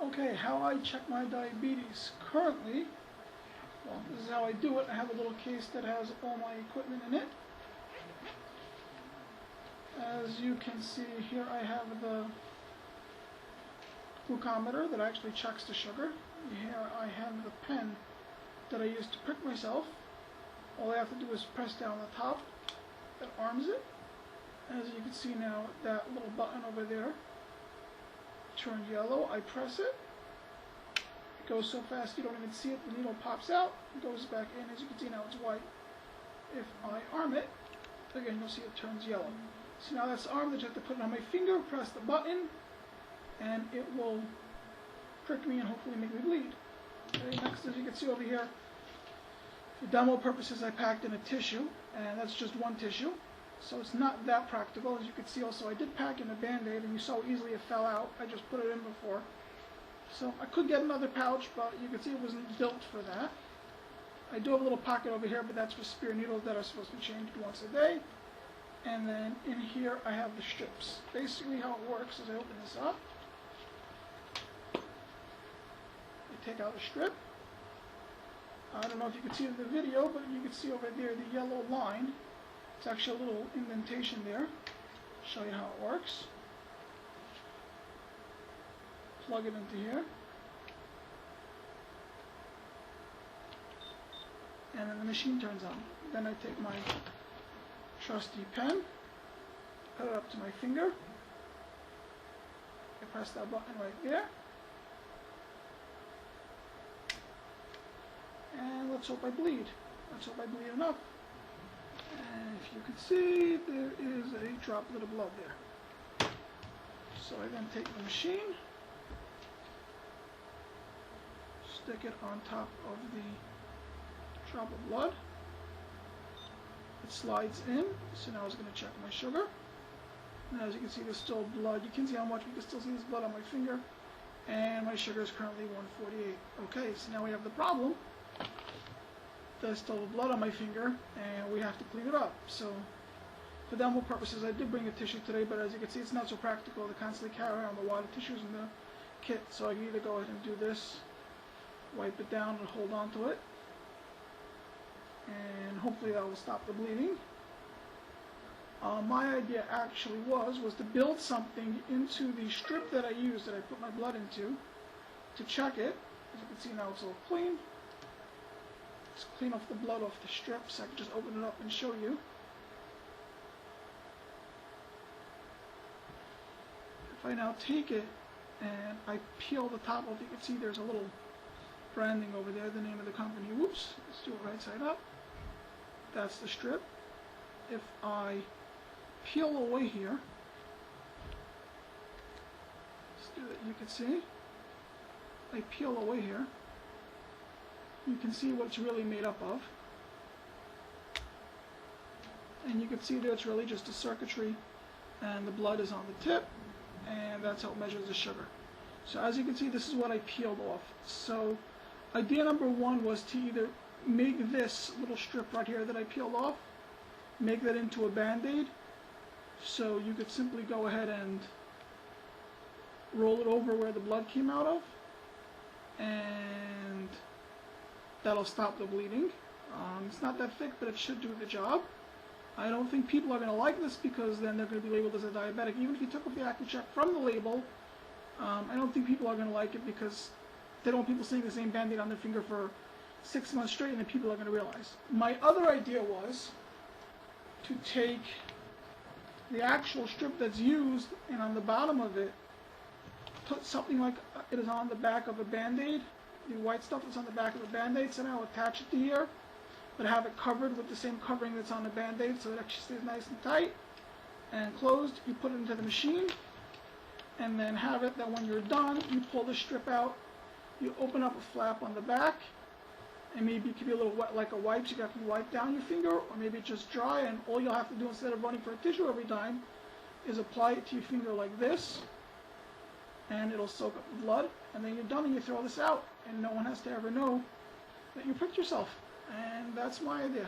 Okay, how I check my diabetes currently. Well, this is how I do it. I have a little case that has all my equipment in it. As you can see here, I have the glucometer that actually checks the sugar. Here I have the pen that I use to prick myself. All I have to do is press down the top that arms it. As you can see now, that little button over there turned yellow. I press it. It goes so fast you don't even see it. The needle pops out, goes back in. As you can see now, it's white. If I arm it, again, you'll see it turns yellow. So now that's the arm that you have to put it on my finger, press the button, and it will prick me and hopefully make me bleed. Okay, next, as you can see over here, for demo purposes, I packed in a tissue, and that's just one tissue. So it's not that practical. As you can see also, I did pack in a Band-Aid, and you saw easily it fell out. I just put it in before. So I could get another pouch, but you can see it wasn't built for that. I do have a little pocket over here, but that's for spare needles that are supposed to be changed once a day. And then in here I have the strips. Basically how it works is I open this up. I take out a strip. I don't know if you can see it in the video, but you can see over there the yellow line. It's actually a little indentation there. Show you how it works. Plug it into here. And then the machine turns on. Then I take my trusty pen, put it up to my finger. I press that button right there. And let's hope I bleed. Let's hope I bleed enough. And if you can see, there is a droplet of blood there. So I then take the machine, stick it on top of the drop of blood. It slides in, so now I was going to check my sugar. Now as you can see, there's still blood. You can see how much, you can still see this blood on my finger. And my sugar is currently 148. Okay, so now we have the problem. There's still blood on my finger, and we have to clean it up. So for demo purposes, I did bring a tissue today, but as you can see, it's not so practical to constantly carry around the water tissues in the kit. So I can either go ahead and do this, wipe it down and hold on to it, and hopefully that will stop the bleeding. My idea actually was to build something into the strip that I used, that I put my blood into, to check it. As you can see now, it's all clean. Just clean off the blood off the strip, so I can just open it up and show you. If I now take it and I peel the top off, you can see there's a little branding over there, the name of the company. Whoops, let's do it right side up. That's the strip. If I peel away here, let's do it, you can see, I peel away here, you can see what it's really made up of. And you can see that it's really just a circuitry, and the blood is on the tip, and that's how it measures the sugar. So as you can see, this is what I peeled off. So idea number one was to either make this little strip right here that I peeled off, make that into a Band-Aid, so you could simply go ahead and roll it over where the blood came out of, and that'll stop the bleeding. It's not that thick, but it should do the job. I don't think people are going to like this, because then they're going to be labeled as a diabetic. Even if you took off the Accu-Chek from the label, I don't think people are going to like it, because they don't want people seeing the same Band-Aid on their finger for 6 months straight, and then people are going to realize. My other idea was to take the actual strip that's used, and on the bottom of it, put something like it is on the back of a Band-Aid, the white stuff that's on the back of a Band-Aid, somehow attach it to here, but have it covered with the same covering that's on the Band-Aid, so it actually stays nice and tight and closed. You put it into the machine, and then have it that when you're done, you pull the strip out, you open up a flap on the back, and maybe it could be a little wet like a wipe, so you have to wipe down your finger, or maybe it's just dry, and all you'll have to do instead of running for a tissue every time is apply it to your finger like this, and it'll soak up the blood, and then you're done, and you throw this out, and no one has to ever know that you pricked yourself. And that's my idea.